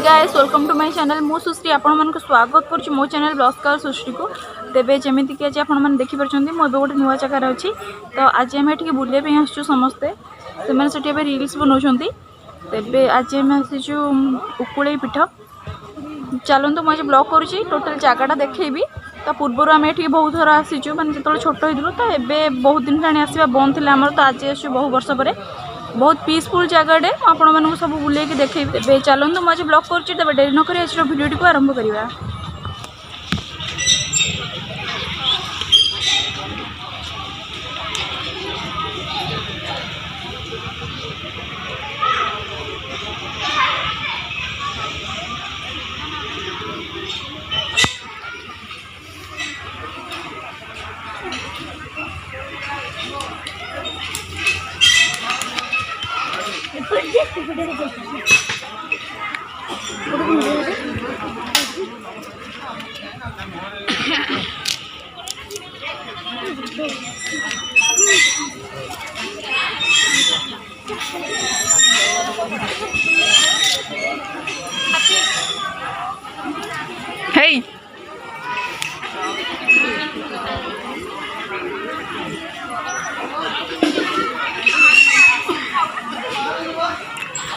Guys welcome to my channel मु सुश्री आपण मन को स्वागत करूँ मो चैनल ब्लॉगर सुश्री को। तेबे जमीती कि आज आपण मैंने देखिपुर मुझे गोटे नुआ जगार अच्छी तो आज आम ये बुलाइपे आसचु समस्ते से रिल्स बनाऊँ। तेबे आज आम आसीचु उकुड़े पीठ चलतु मुझे ब्लॉग करुँची टोटाल जगटा देखी तो पूर्वर आम ये बहुत थर आसीचु मैंने जो छोट हो तो ये बहुत दिन जाने आसवा बंद थी आमर तो आज आसू बहु वर्ष पर बहुत पीसफुल जगह आपण मानक सब बुले देखे चलतु मुझे ब्लॉग कर डेरी नक आज भिडियो को आरंभ करवा। Hey!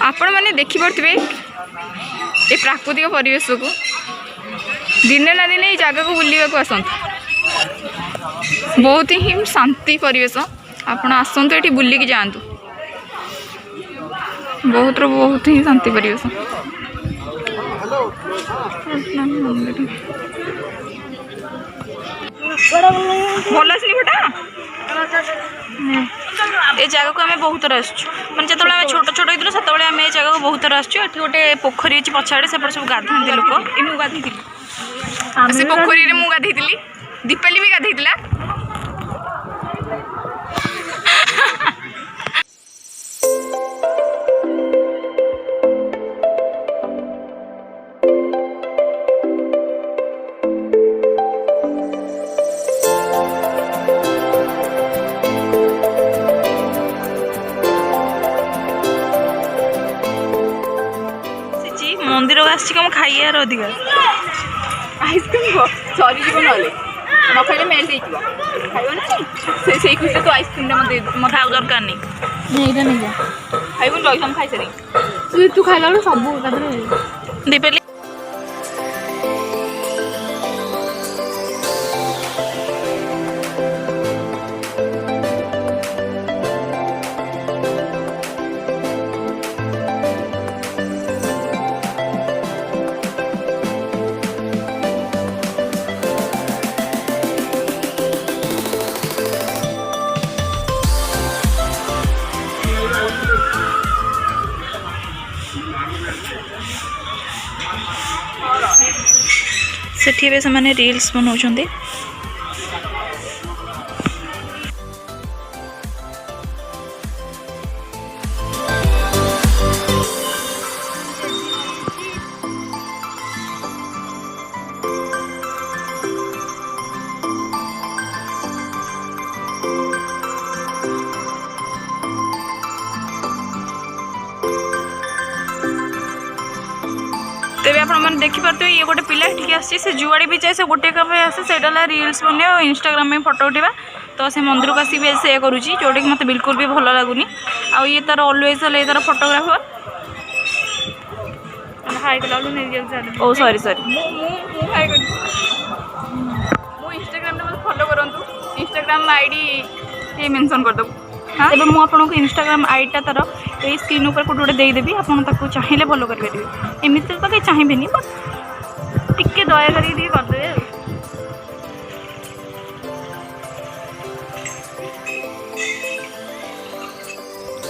आपण मैंने देखिपे ये प्राकृतिक परिवेश को दिने ना दिने जगह को बुलवा को आसत बहुत ही शांति परिवेश आपण आसतु ये बुलिकी जातु बहुत ही शांति परिवेश। भल आसनी फोटा ये जगह को आम बहुत थर आसमें जो छोट छोट होता से आम ये जगह को बहुत थर आसो गोटे पोखरी अच्छी पछाड़े से सब गाधे लोक ये गाधी से पोखरी में गाधी दीपाली भी गाधी मंदिर आम खाइबार अधिक आइसक्रीम को सरी जीव ना न खाइले मेल्ट हो से खुशी तो आइसक्रीम मत खाऊ दरकार नहीं खाइबुन रही खाई सारी तू खाइला सब दीपाली सेठी से मैंने रील्स बनाऊँ। तेरे आप देखिपे ये गोटे पिला ठीक आसी से जुआड़ी भी जाए से गोटे कम आसे से रील्स बने और इंस्टाग्राम में फोटो उठा तो से मंदिर को आसी से करुँची जोटा कि मत बिल्कुल भी भल लगुनि आ ये तार अलवेज ये तार फोटोग्राफर ओ सॉरी सॉरी मो इंस्टाग्राम में फॉलो करूँ इंस्टाग्राम आईडी ये मेंशन कर दो। हाँ एवं मुझे इंस्टाग्राम आईडी तार ये स्क्रीन ऊपर कोट गोटे देदेवी आपको चाहिए फॉलो करेंगे एमती तो कहीं चाहिए बट टिके दया करदे।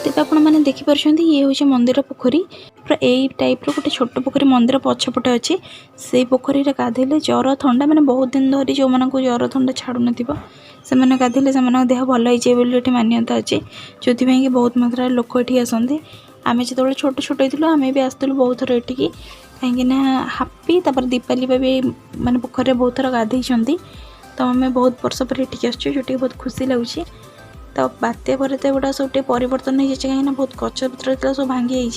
तेज आपण मैंने देखिपुर ये हूँ मंदिर पोखरी पूरा यही टाइप गोटे छोट पोखरी मंदिर पछपटे अच्छी से पोखरी गाधेले जर थंडा मैंने बहुत दिन धरी जो मानक जर थंडा छाड़ू न गाधेले से देह भल होती मान्यता अच्छी जो कि बहुत मात्रा लोक ये आसती आम जो छोट छोट होती आम भी आसलु बहुत थर ये कहीं हापी दीपाली भी माने पोखरी बहुत थर गाधे तो आम बहुत वर्ष पर ये आसचु जो बहुत खुशी लगुच तो बात्या पर तो एगुड़ा सब परिवर्तन हो कहीं बहुत गछ पत्र सब भांगी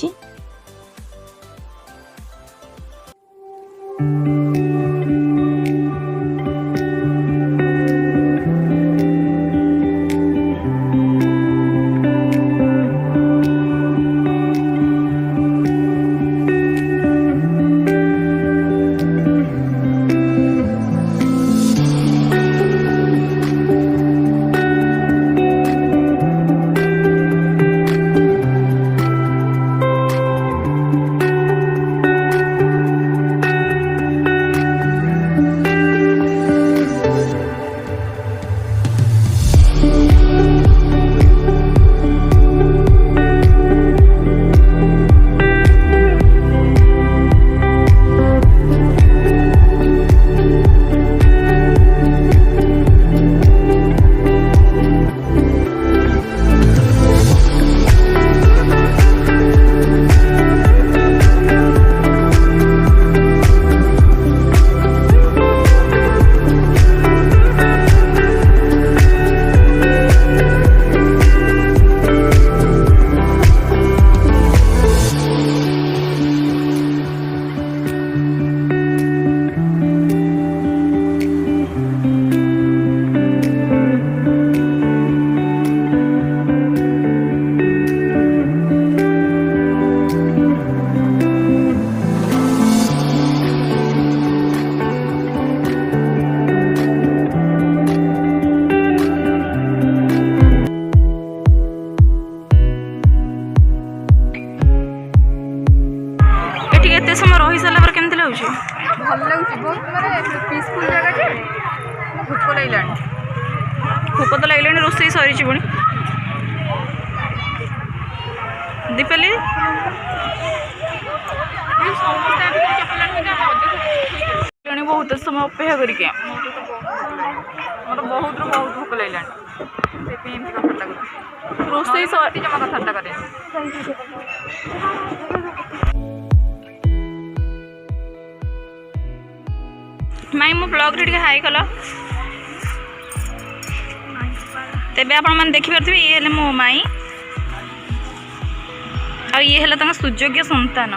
एते समय रही सारा पर केमती लाଗୁଛି भल लाଗୁଛି बहुत माने पीसफुल जगह जे भूख लागलानी भूक तो लगलानी रोषे सरी पुणी दीपाली बहुत समय अपेक्षा करके मत बहुत भूक लगलानी रोषे जमा कथा करे माई मो ब्लॉग रे हाई कल तेबे आपण मैंने देखि पारथिबे ये हेले मो माई और ये हेला तंग सुयोग्य संतान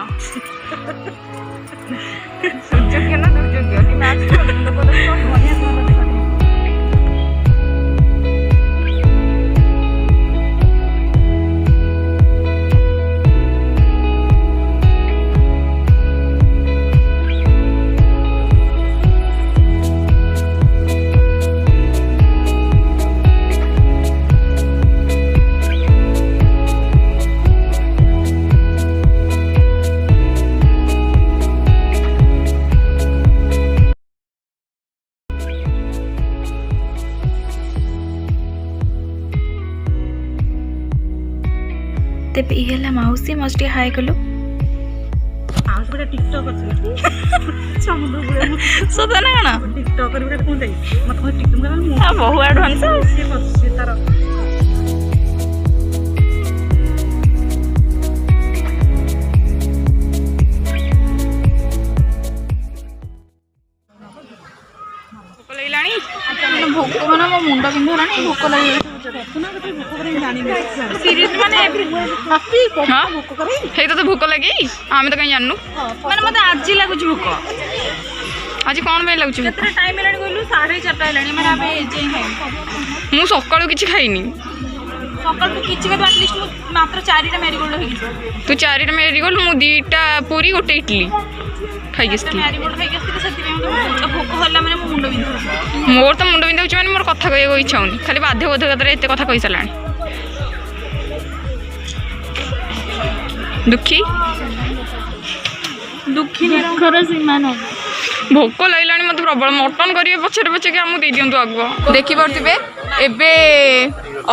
सुयोग्य ना दुर्योग्य कि मैच लोग लोग बढ़िया तेबे ये हेला माउसी मस्ती हाय कलो माउसी बड़ा टिकटॉक अछि समुद्र गुले सदा ना ना टिकटॉक कर बिटा कोन जाई मत कोन टिकटॉक कर मु बहु एडवांस से तार भूक लगलानी भूक माने मो मुंड बिंधलानी भूक लगलानी सीरियस माने हां हे तो भूक लगी आमे तो कहीं जाननु माने मते आज लागुची भूक आज कोन में लागुची केते टाइम हेलानी कहलु 4:30 हेलानी माने आबे जे मु सकाळु किछि खाइनी सकाळ तू किछि के एटलीस्ट मु मात्र 4टा मेरीगोल्ड होई तू 4टा मेरीगोल्ड मु 2टा पूरी गोटे इडली खाई गेस्ती मेरीगोल्ड खाई गेस्ती सेति भूक होला माने मो मुंड बिंधु मोर तो मुंड बिंधु माने मोर कथा कहय इच्छा होनी खाली बाध्यबोधकतारे एते कथा कहि सलानी दुखी दुखी निरंकर सीमा न भोक लगलानी मत प्रबल मटन करिए पछरे पछे के हमु दे दियंतु आगो देखि परथिबे एबे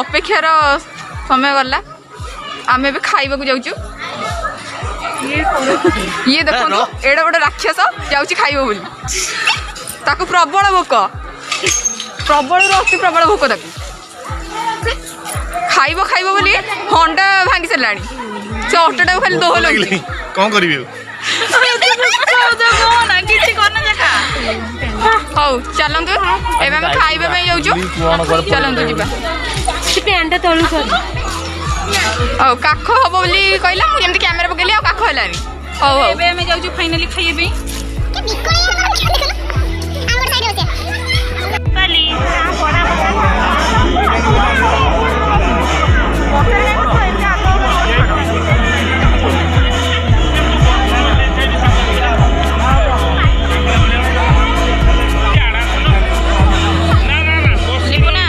अपेक्षार समय गला आमे एबे खाइबा को जाउचु ये देखो एडा बड़ राक्षस जाउची खाइबो बोली ताको प्रबल भोक प्रबल अति प्रबल भोक ताको खाइबो खाइबो बोली हंडा भांगी सलानी से ऑटोटा खाली दोह लगी कौन करिवे ना किछि करना जका हौ चलंतु एबे हम खाइबा पे जाउछु चलंतु जिबा से पेंटा तळु कर औ काख हबो बोली कहला मु जेमति कैमरा पकेली आ काख हलानी हौ हौ एबे हम जाउछु फाइनली खाइए पे आंगुर साइड होते पाली बड़ा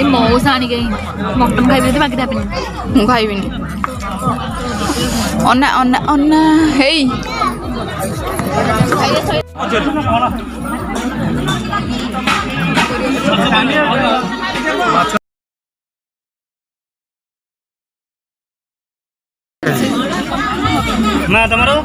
मौसा आनी गई मटन खाइबे तो बाकी देबे मु खाइबिनी अन्ना अन्ना अन्ना हेई ना तमरो